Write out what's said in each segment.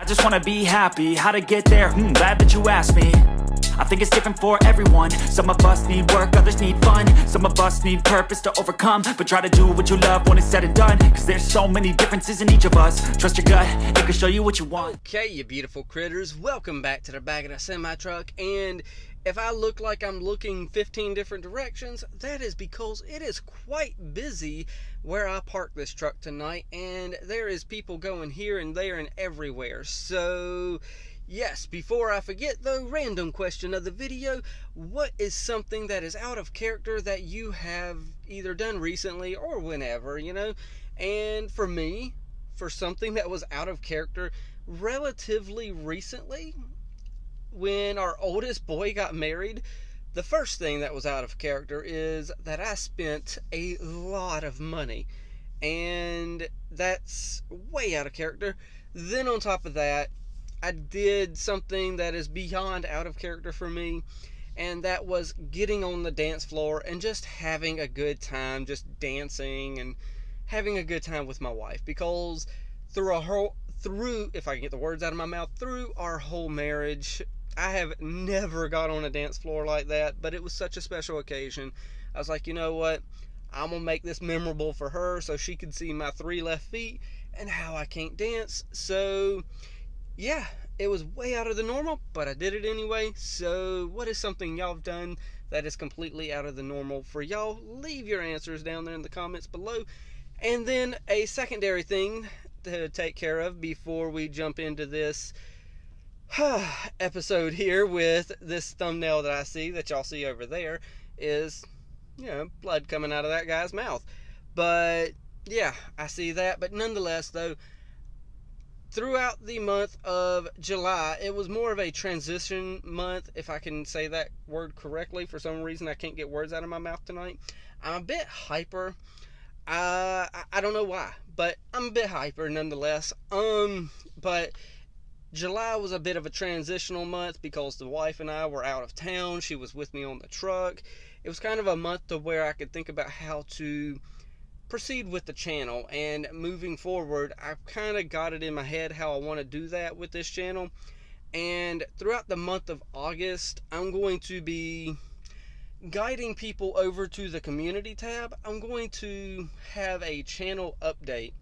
I just wanna be happy, how to get there, glad that you asked me. I think it's different for everyone. Some of us need work, others need fun. Some of us need purpose to overcome. But try to do what you love when it's said and done, cause there's so many differences in each of us. Trust your gut, it can show you what you want. Okay, you beautiful critters, welcome back to the back of the semi-truck. And if I look like I'm looking 15 different directions, that is because it is quite busy where I parked this truck tonight, and there is people going here and there and everywhere. So yes, before I forget, the random question of the video: what is something that is out of character that you have either done recently or whenever, you know? And for me, for something that was out of character relatively recently, when our oldest boy got married, the first thing that was out of character is that I spent a lot of money, and that's way out of character. Then on top of that, I did something that is beyond out of character for me, and that was getting on the dance floor and just having a good time, just dancing and having a good time with my wife. Because if I can get the words out of my mouth, through our whole marriage, I have never got on a dance floor like that, but it was such a special occasion. I was like, you know what? I'm going to make this memorable for her so she could see my 3 left feet and how I can't dance. So yeah, it was way out of the normal, but I did it anyway. So what is something y'all have done that is completely out of the normal for y'all? Leave your answers down there in the comments below. And then a secondary thing to take care of before we jump into this episode here with this thumbnail that I see, that y'all see over there, is, you know, blood coming out of that guy's mouth. But yeah, I see that. But nonetheless, though, throughout the month of July, it was more of a transition month, if I can say that word correctly. For some reason, I can't get words out of my mouth tonight. I'm a bit hyper. I don't know why, but I'm a bit hyper nonetheless. But July was a bit of a transitional month because the wife and I were out of town. She was with me on the truck. It was kind of a month to where I could think about how to proceed with the channel, and moving forward, I've kind of got it in my head how I want to do that with this channel. And throughout the month of August, I'm going to be guiding people over to the community tab. I'm going to have a channel update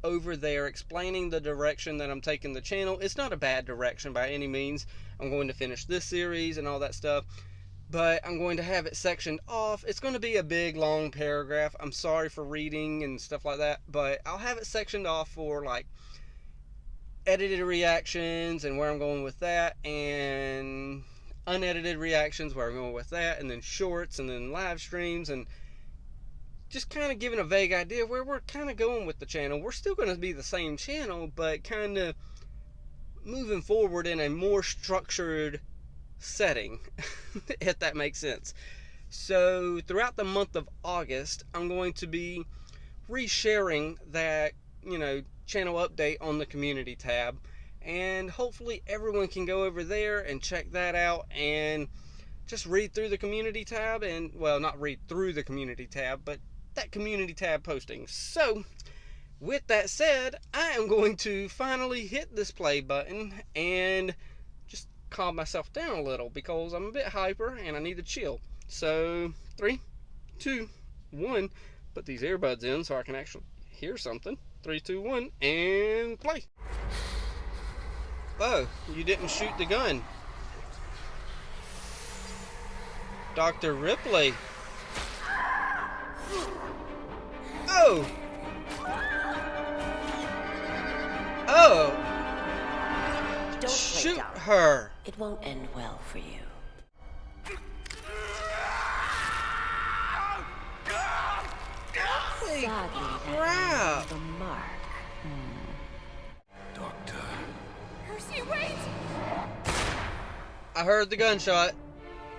over there explaining the direction that I'm taking the channel. It's not a bad direction by any means. I'm going to finish this series and all that stuff, but I'm going to have it sectioned off. It's going to be a big long paragraph. I'm sorry for reading and stuff like that, but I'll have it sectioned off for like edited reactions and where I'm going with that, and unedited reactions where I'm going with that, and then shorts, and then live streams, and just kind of giving a vague idea where we're kind of going with the channel. We're still going to be the same channel, but kind of moving forward in a more structured setting, if that makes sense. So throughout the month of August, I'm going to be resharing that, you know, channel update on the community tab, and hopefully everyone can go over there and check that out and just read through the community tab, and, well, not read through the community tab, but that community tab posting. So with that said, I am going to finally hit this play button and just calm myself down a little, because I'm a bit hyper and I need to chill. So 3, 2, 1, put these earbuds in so I can actually hear something. 3, 2, 1, and play. Oh, you didn't shoot the gun. Dr. Ripley. Oh! Oh! Don't shoot break down. her. It won't end well for you. Holy Sadly, crap. that the mark. Doctor. Percy, wait! I heard the gunshot.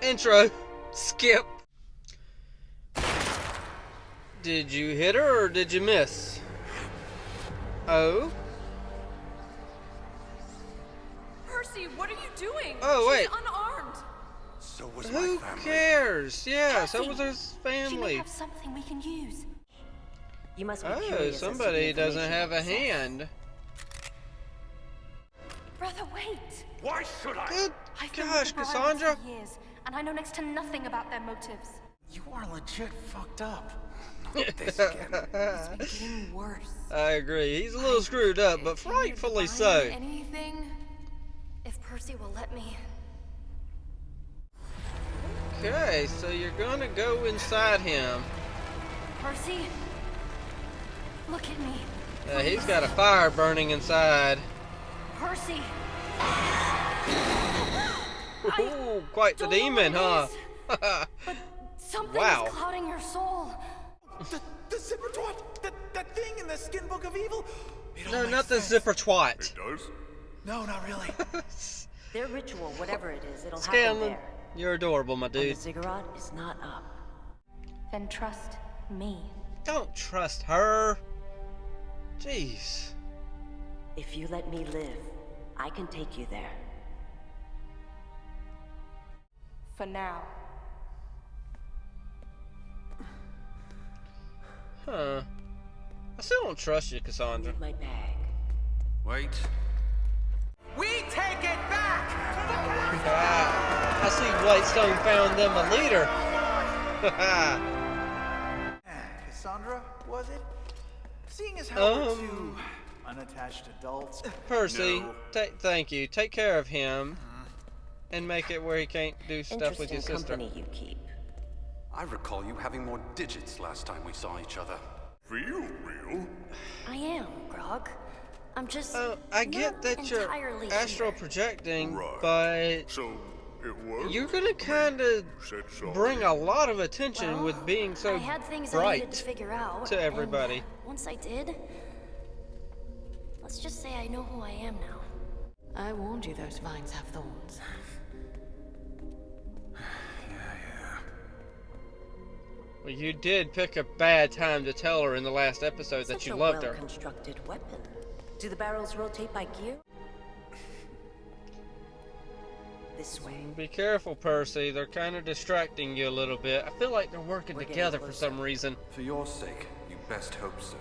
Intro. Skip. Did you hit her or did you miss? Oh? Percy, what are you doing? Oh, wait. She's unarmed. So was my Who family. cares? Yeah, so Percy, was his She may family. have something we can use. You must be Oh, curious as to the somebody doesn't information have a I possess. hand. Brother, wait! Why should I? Good I've been gosh, with the Briarwoods Cassandra. for years, and I know next to nothing about their motives. You are legit fucked up. Not this again. It's been getting worse. I agree. He's a little screwed up, but Can you rightfully divine so. Anything? If Percy will let me. Okay, so you're gonna go inside him. Percy? Look at me. He's got a fire burning inside. Percy! Ooh, quite the don't know demon, huh? what it is, but something Wow. is clouding your soul. The zipper twat! That thing in the skin book of evil? It all No, makes not the sense. zipper twat. Does? No, not really. Their ritual, whatever it is, it'll happen Scanlan, there. you're adorable, my And the dude. ziggurat is not up. Then trust me. Don't trust her. Jeez. If you let me live, I can take you there. For now. Huh. I still don't trust you, Cassandra. Need my bag. Wait. We take it back! I see Whitestone found them a leader. Cassandra, was it? Seeing as how we're Um, two unattached adults. Percy, No. thank you. Take care of him. And make it where he can't do stuff with Interesting your sister. company you keep. I recall you having more digits last time we saw each other. Feel real? I am, Grog. I'm just. Oh, I get not that you're entirely astral here. projecting, Right. but So, it worked? you're gonna kind of Said sorry. bring a lot of attention Well, with being so I had things I needed to bright. figure out. to everybody. And once I did, let's just say I know who I am now. I warned you those vines have thorns. Well, you did pick a bad time to tell her in the last episode that Such you a loved her. well-constructed weapon. Do the barrels rotate by gear? This way. Be careful, Percy. They're kind of distracting you a little bit. I feel like they're working We're getting together for closer. some reason. For your sake, you best hope so.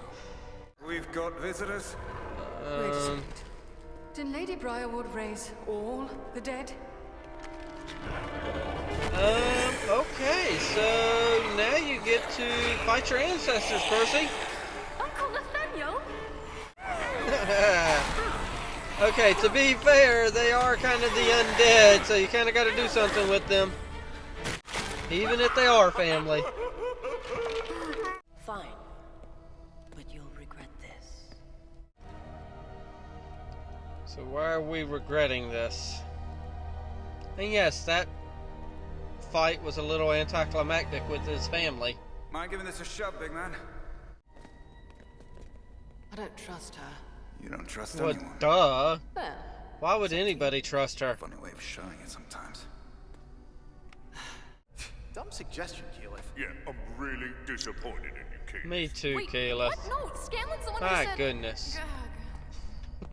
We've got visitors? Wait a second. Did Lady Briarwood raise all the dead? Okay, so now you get to fight your ancestors, Percy. Uncle Nathaniel? Okay, to be fair, they are kind of the undead, so you kind of got to do something with them. Even if they are family. Fine. But you'll regret this. So why are we regretting this? And yes, that fight was a little anticlimactic with his family. Mind giving this a shove, big man? I don't trust her. You don't trust Well, anyone. duh. Well, Why would anybody trust her? Funny way of showing it sometimes. Dumb suggestion, Keyleth. Yeah, I'm really disappointed in you, Keith. Me too, Wait, Kayla. what? No, Scanlan's the one who My said. goodness. Gah,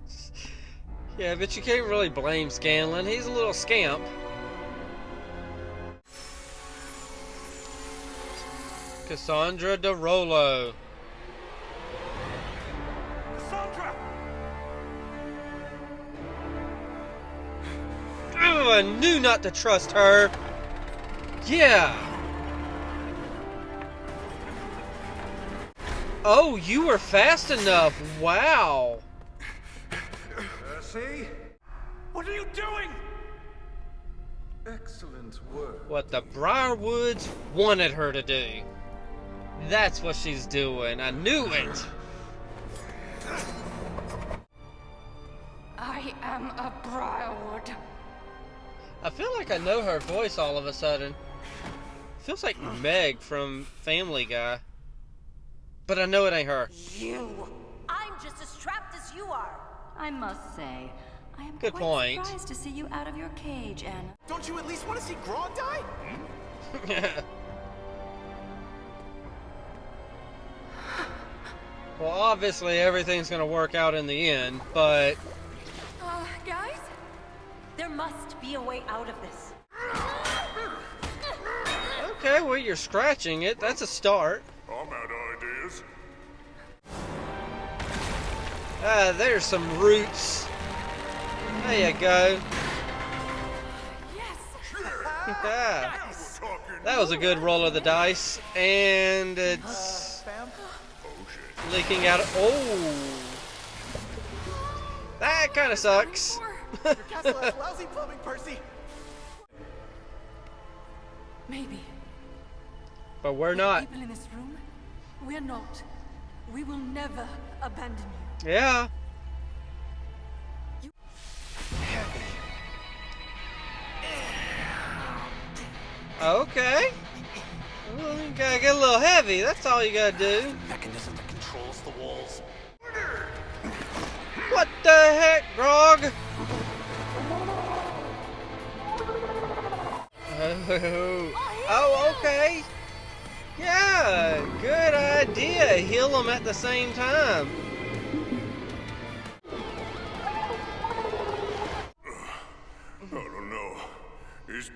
Yeah, but you can't really blame Scanlan. He's a little scamp. Cassandra DeRollo. Cassandra! Oh, I knew not to trust her. Yeah. Oh, you were fast enough. Wow. See? What are you doing? Excellent work. What the Briarwoods wanted her to do. That's what she's doing. I knew it. I am a Briarwood. I feel like I know her voice all of a sudden. Feels like Meg from Family Guy. But I know it ain't her. You! I'm just as trapped as you are! I must say, I am Good quite point. surprised to see you out of your cage, Anna. Don't you at least want to see Grog die? Well, obviously everything's gonna work out in the end, but Guys? There must be a way out of this. okay, well you're scratching it. That's a start. I'm out of ideas. Ah, there's some roots. There you go. Yes! Yeah. That was a good roll of the dice. And it's Fam? leaking out. Oh. That kind of sucks. Your castle has lousy plumbing, Percy. Maybe. But we're not. People in this room, we're not. We will never abandon you. Yeah. Okay. Well, you gotta get a little heavy. That's all you gotta do. Mechanism that controls the walls. What the heck, Grog? Oh, okay. Yeah, good idea. Heal them at the same time. I don't know. Is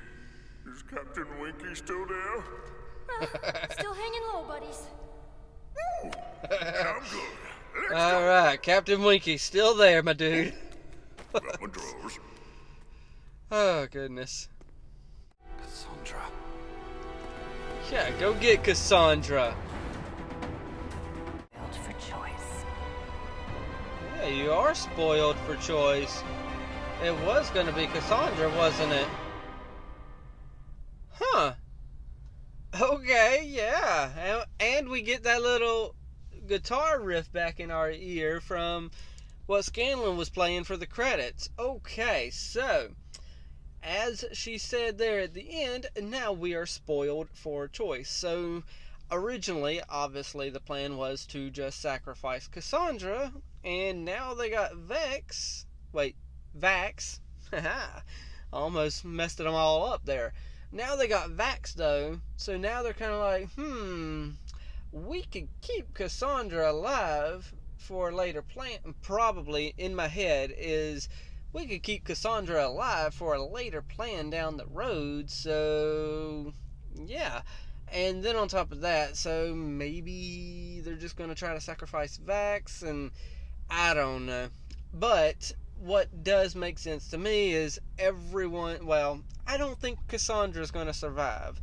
Captain Winky still there? Still hanging low, buddies. I'm good. All right, Captain Winky, still there, my dude. Got my drawers. Oh, goodness. Cassandra. Yeah, go get Cassandra. Built for choice. Yeah, you are spoiled for choice. It was going to be Cassandra, wasn't it? Huh. Okay, yeah. And we get that little guitar riff back in our ear from what Scanlan was playing for the credits. Okay, so as she said there at the end, now we are spoiled for choice. So originally, obviously, the plan was to just sacrifice Cassandra, and now they got Vax. Almost messed them all up there. Now they got Vax, though, so now they're kind of like, we could keep Cassandra alive for a later plan. Probably, in my head, is we could keep Cassandra alive for a later plan down the road, so yeah. And then on top of that, so maybe they're just going to try to sacrifice Vax, and I don't know. But what does make sense to me is everyone, well, I don't think Cassandra's going to survive.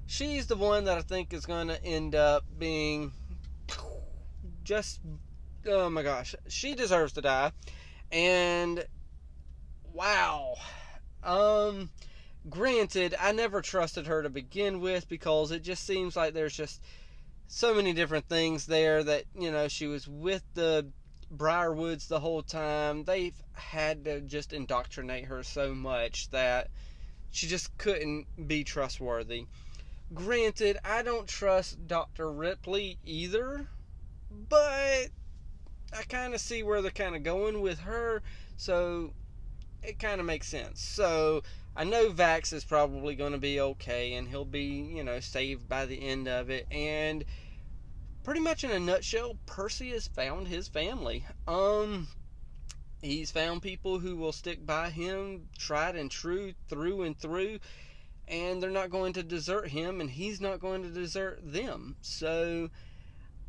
She's the one that I think is going to end up being just, oh my gosh, she deserves to die. And wow. Granted, I never trusted her to begin with because it just seems like there's just so many different things there that, you know, she was with the Briarwoods the whole time. They've had to just indoctrinate her so much that she just couldn't be trustworthy. Granted, I don't trust Dr. Ripley either, but I kind of see where they're kind of going with her, so it kind of makes sense. So I know Vax is probably going to be okay, and he'll be, you know, saved by the end of it. And pretty much in a nutshell, Percy has found his family. He's found people who will stick by him, tried and true, through and through, and they're not going to desert him, and he's not going to desert them. So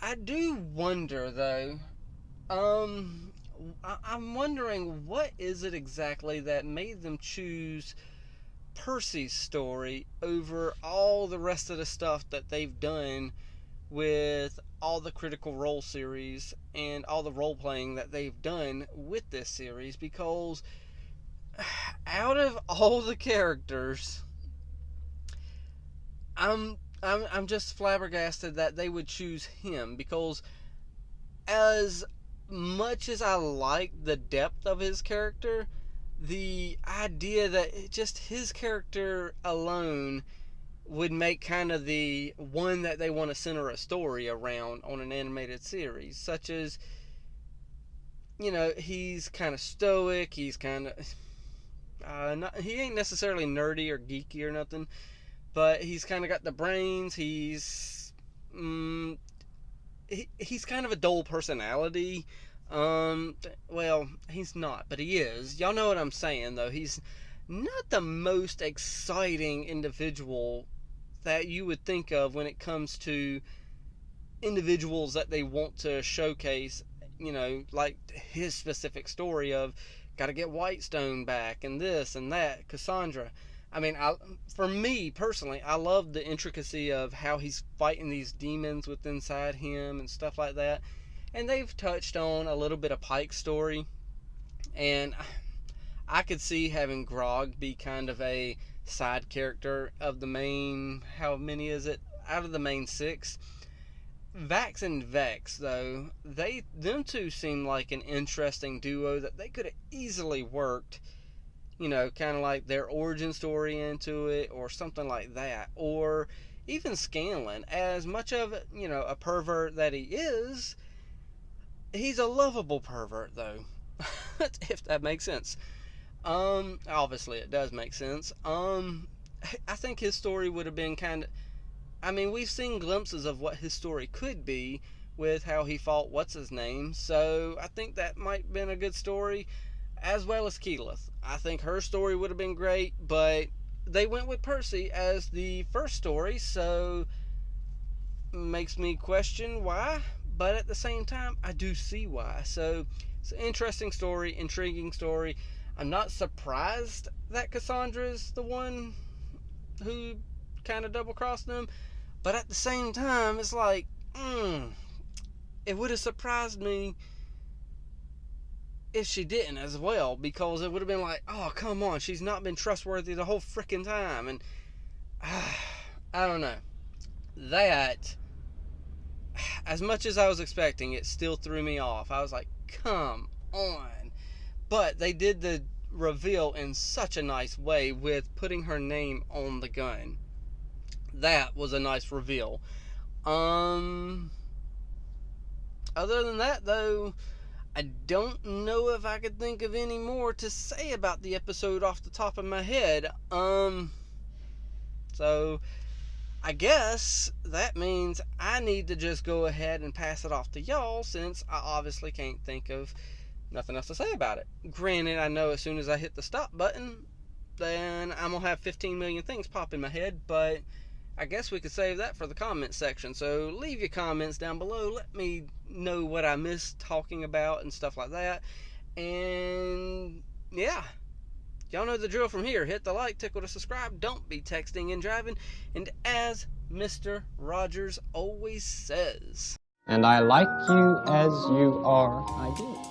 I do wonder, though, I'm wondering what is it exactly that made them choose Percy's story over all the rest of the stuff that they've done with all the Critical Role series and all the role playing that they've done with this series, because out of all the characters, I'm just flabbergasted that they would choose him, because as much as I like the depth of his character, the idea that just his character alone would make kind of the one that they want to center a story around on an animated series, such as, you know, he's kind of stoic, he's kind of he ain't necessarily nerdy or geeky or nothing, but he's kind of got the brains. He's he's kind of a dull personality. Well, he's not, but he is. Y'all know what I'm saying, though. He's not the most exciting individual that you would think of when it comes to individuals that they want to showcase, you know, like his specific story of got to get Whitestone back, and this and that, Cassandra. I mean, for me personally, I love the intricacy of how he's fighting these demons within inside him and stuff like that. And they've touched on a little bit of Pike's story, and I could see having Grog be kind of a side character of the main, how many is it? Out of the main 6. Vax and Vex, though, them two seem like an interesting duo that they could have easily worked, you know, kind of like their origin story into it, or something like that. Or even Scanlan, as much of, you know, a pervert that he is, he's a lovable pervert, though. If that makes sense. Obviously it does make sense. I think his story would have been kind of, I mean, we've seen glimpses of what his story could be with how he fought what's-his-name, so I think that might have been a good story, as well as Keyleth. I think her story would have been great, but they went with Percy as the first story, so makes me question why, but at the same time, I do see why. So it's an interesting story, intriguing story. I'm not surprised that Cassandra's the one who kind of double-crossed them, but at the same time, it's like, it would have surprised me if she didn't as well, because it would have been like, oh, come on, she's not been trustworthy the whole freaking time, and I don't know. That, as much as I was expecting, it still threw me off. I was like, come on. But they did the reveal in such a nice way with putting her name on the gun. That was a nice reveal. Other than that, though, I don't know if I could think of any more to say about the episode off the top of my head. So I guess that means I need to just go ahead and pass it off to y'all, since I obviously can't think of nothing else to say about it. Granted, I know as soon as I hit the stop button, then I'm going to have 15 million things pop in my head, but I guess we could save that for the comment section. So leave your comments down below. Let me know what I missed talking about and stuff like that. And yeah, y'all know the drill from here. Hit the like, tickle to subscribe. Don't be texting and driving. And as Mr. Rogers always says, and I like you as you are, I do.